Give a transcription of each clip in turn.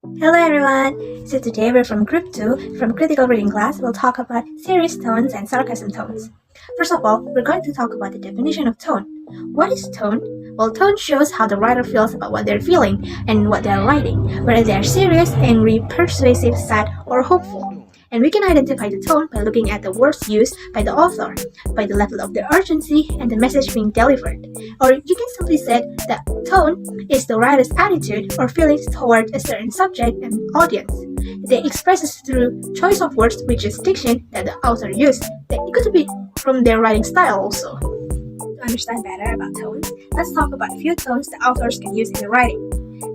Hello everyone! So today we're from Group 2 from Critical Reading class. We'll talk about serious tones and sarcasm tones. First of all, we're going to talk about the definition of tone. What is tone? Well, tone shows how the writer feels about what they're feeling and what they're writing, whether they're serious, angry, persuasive, sad, or hopeful. And we can identify the tone by looking at the words used by the author, by the level of the urgency and the message being delivered. Or you can simply say that tone is the writer's attitude or feelings toward a certain subject and audience. They expresses through choice of words, which is diction that the author used. It could be from their writing style also. To understand better about tones, let's talk about a few tones the authors can use in the writing.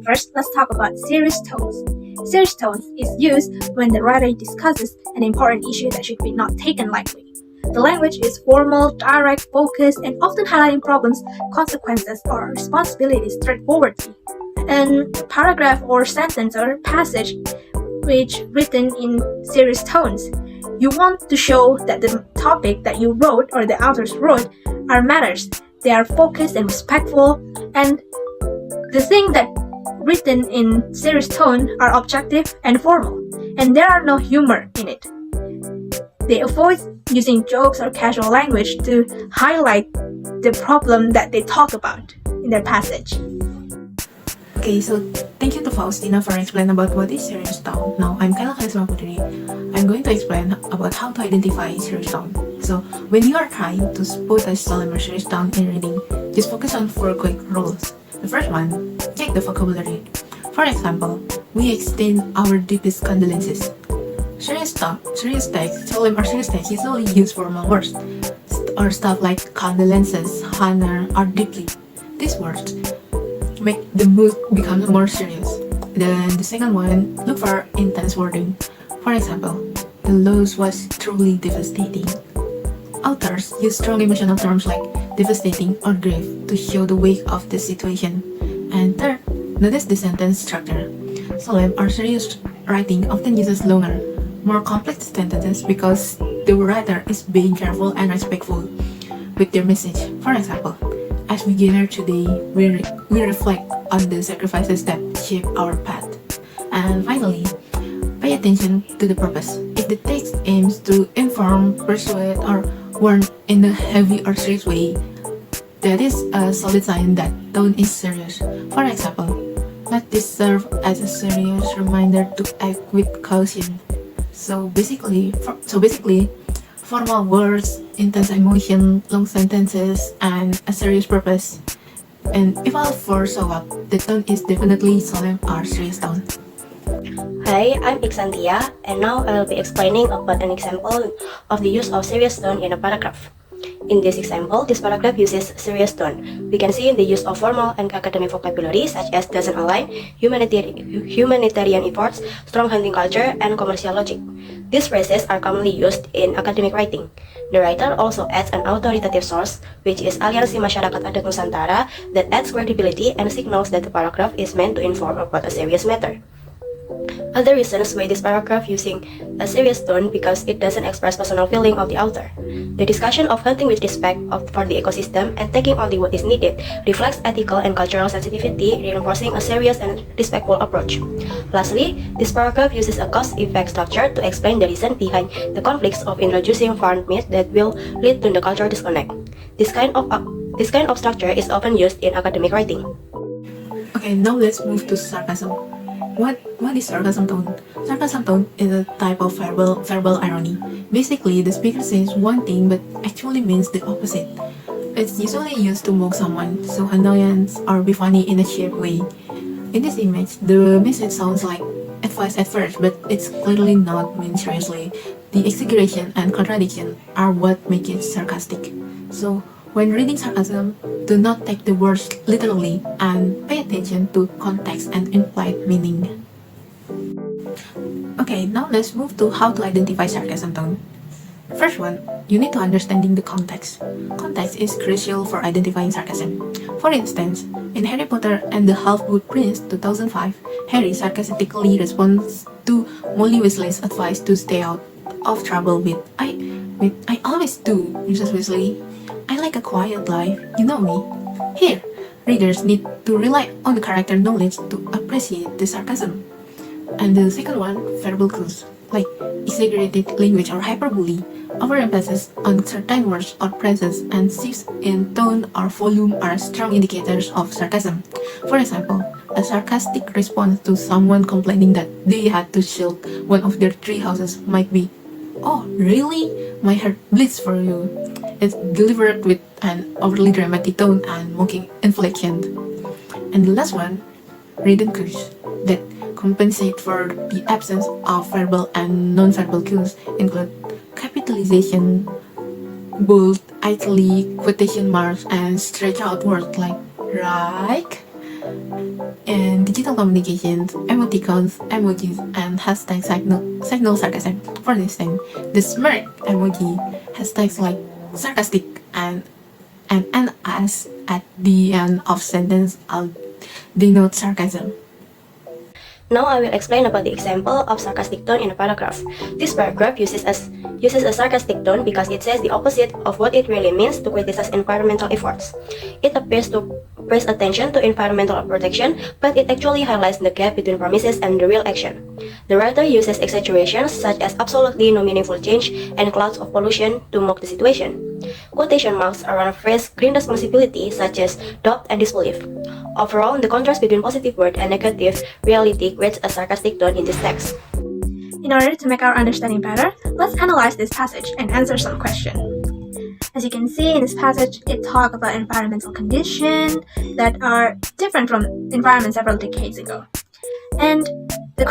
First, let's talk about serious tones. Serious tones is used when the writer discusses an important issue that should be not taken lightly. The language is formal, direct, focused, and often highlighting problems, consequences, or responsibilities straightforwardly. A paragraph or sentence or passage which written in serious tones. You want to show that the topic that you wrote or the authors wrote are matters. They are focused and respectful, and the thing that written in serious tone are objective and formal, and there are no humor in it. They avoid using jokes or casual language to highlight the problem that they talk about in their passage. Okay, so thank you to Faustina for explaining about what is serious tone. Now, I'm Kayla Karisma Putri. I'm going to explain about how to identify serious tone. So, when you are trying to put a solemn or serious tone in reading, just focus on 4 quick rules. The first one, check the vocabulary. For example, we extend our deepest condolences. Serious text, solemn or serious text usually use formal words or stuff like condolences, honor, or deeply. These words make the mood become more serious. Then the second one, look for intense wording. For example, the loss was truly devastating. Authors use strong emotional terms like devastating or grief to show the weight of the situation. And third, notice the sentence structure. Solemn or serious writing often uses longer, more complex sentences because the writer is being careful and respectful with their message. For example, as we gather today, we reflect on the sacrifices that shape our path. And finally, pay attention to the purpose. If the text aims to inform, persuade, or warn in a heavy or serious way, that is a solid sign that tone is serious. For example, let this serve as a serious reminder to act with caution. So basically, formal words, intense emotion, long sentences, and a serious purpose. And if all 4 show up, the tone is definitely solemn or serious tone. Hi, I'm Iksantia, and now I will be explaining about an example of the use of serious tone in a paragraph. In this example, this paragraph uses serious tone. We can see the use of formal and academic vocabulary such as doesn't align, humanitarian efforts, strong hunting culture, and commercial logic. These phrases are commonly used in academic writing. The writer also adds an authoritative source, which is Aliansi Masyarakat Adat Nusantara, that adds credibility and signals that the paragraph is meant to inform about a serious matter. Other reasons why this paragraph using a serious tone because it doesn't express personal feeling of the author. The discussion of hunting with respect for the ecosystem and taking only what is needed reflects ethical and cultural sensitivity, reinforcing a serious and respectful approach. Lastly, this paragraph uses a cause-effect structure to explain the reason behind the conflicts of introducing farmed meat that will lead to the cultural disconnect. This kind of structure is often used in academic writing. Okay, now let's move to sarcasm. What is sarcasm tone? Sarcasm tone is a type of verbal irony. Basically, the speaker says one thing but actually means the opposite. It's usually used to mock someone, show annoyance, or be funny in a shared way. In this image, the message sounds like advice at first, but it's clearly not meant seriously. The exaggeration and contradiction are what make it sarcastic. So, when reading sarcasm, do not take the words literally and pay attention to context and implied meaning. Okay, now let's move to how to identify sarcasm tone. First one, you need to understanding the context. Context is crucial for identifying sarcasm. For instance, in Harry Potter and the Half-Blood Prince 2005, Harry sarcastically responds to Molly Weasley's advice to stay out of trouble with I always do, Mrs. Weasley. I like a quiet life, you know me. Here, readers need to rely on the character knowledge to appreciate the sarcasm. And the second one, verbal cues, like exaggerated language or hyperbole, overemphasis on certain words or phrases, and shifts in tone or volume are strong indicators of sarcasm. For example, a sarcastic response to someone complaining that they had to shield one of their tree houses might be, "Oh, really? My heart bleeds for you." It's delivered with an overly dramatic tone and mocking inflection. And the last one, written cues that compensate for the absence of verbal and non-verbal cues include capitalization, bold, italic, quotation marks, and stretch out words like "like." In digital communications, emoticons, emojis, and hashtags signal sarcasm. For instance, the smirk emoji, hashtags like sarcastic, and an as at the end of sentence denote sarcasm. Now I will explain about the example of sarcastic tone in a paragraph. This paragraph uses a sarcastic tone because it says the opposite of what it really means to criticize environmental efforts. It appears to praise attention to environmental protection, but it actually highlights the gap between promises and the real action. The writer uses exaggerations such as absolutely no meaningful change and clouds of pollution to mock the situation. Quotation marks around a phrase green responsibility such as doubt and disbelief. Overall, the contrast between positive word and negative reality creates a sarcastic tone in this text. In order to make our understanding better, let's analyze this passage and answer some questions. As you can see in this passage, it talks about environmental conditions that are different from environment several decades ago. And the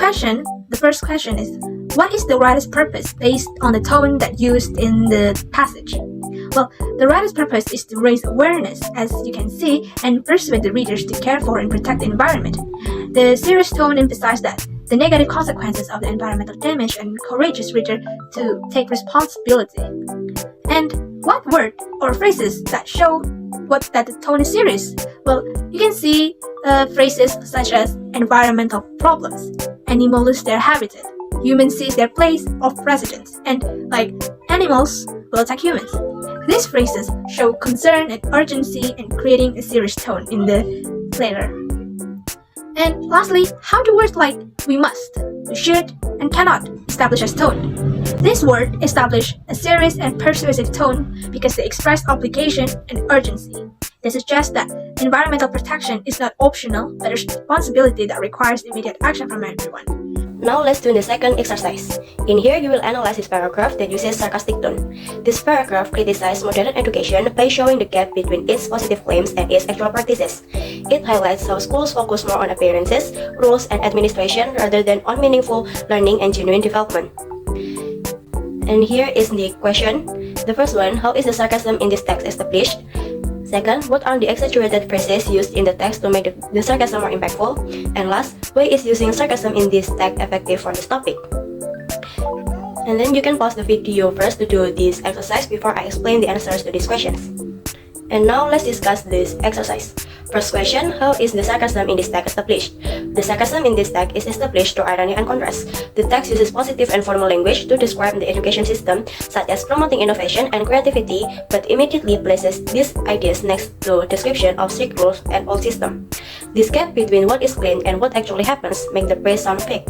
first question is, what is the writer's purpose based on the tone that used in the passage? Well, the writer's purpose is to raise awareness, as you can see, and persuade the readers to care for and protect the environment. The serious tone emphasizes that the negative consequences of the environmental damage and encourages reader to take responsibility. And what word or phrases that show that the tone is serious? Well, you can see phrases such as environmental problems, animals lose their habitat, humans seize their place of residence, and like animals will attack humans. These phrases show concern and urgency and creating a serious tone in the letter. And lastly, how do words like we must, we should, and cannot establish a tone? This word establish a serious and persuasive tone because they express obligation and urgency. They suggest that environmental protection is not optional, but a responsibility that requires immediate action from everyone. Now let's do the second exercise. In here, you will analyze this paragraph that uses sarcastic tone. This paragraph criticizes modern education by showing the gap between its positive claims and its actual practices. It highlights how schools focus more on appearances, rules, and administration rather than on meaningful learning and genuine development. And here is the question. The first one, how is the sarcasm in this text established? Second, what are the exaggerated phrases used in the text to make the sarcasm more impactful? And last, why is using sarcasm in this text effective for this topic? And then you can pause the video first to do this exercise before I explain the answers to these questions. And now let's discuss this exercise. First question, how is the sarcasm in this text established? The sarcasm in this text is established through irony and contrast. The text uses positive and formal language to describe the education system, such as promoting innovation and creativity, but immediately places these ideas next to description of strict rules and old system. This gap between what is claimed and what actually happens make the praise sound fake.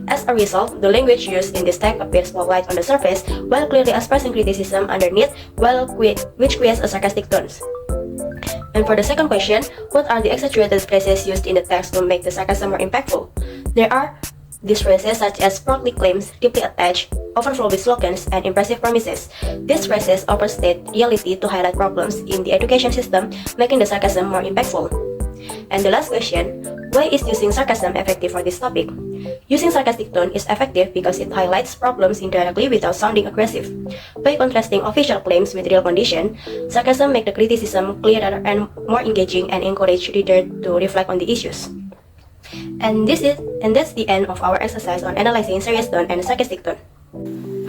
As a result, the language used in this text appears polite on the surface, while clearly expressing criticism underneath, which creates a sarcastic tone. And for the second question, what are the exaggerated phrases used in the text to make the sarcasm more impactful? There are these phrases such as proudly claims, deeply attached, overflow with slogans, and impressive promises. These phrases overstate reality to highlight problems in the education system, making the sarcasm more impactful. And the last question, why is using sarcasm effective for this topic? Using sarcastic tone is effective because it highlights problems indirectly without sounding aggressive. By contrasting official claims with real condition, sarcasm makes the criticism clearer and more engaging and encourage reader to reflect on the issues. And that's the end of our exercise on analyzing serious tone and sarcastic tone.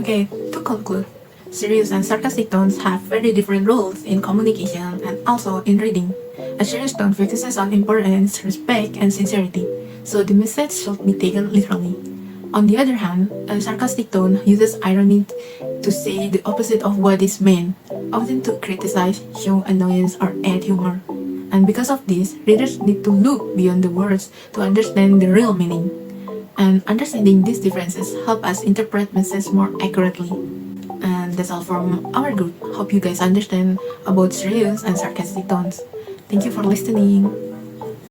Okay, to conclude, serious and sarcastic tones have very different roles in communication and also in reading. A serious tone focuses on importance, respect, and sincerity, so the message should be taken literally. On the other hand, a sarcastic tone uses irony to say the opposite of what is meant, often to criticize, show annoyance, or add humor. And because of this, readers need to look beyond the words to understand the real meaning. And understanding these differences help us interpret messages more accurately. And that's all from our group. Hope you guys understand about serious and sarcastic tones. Thank you for listening.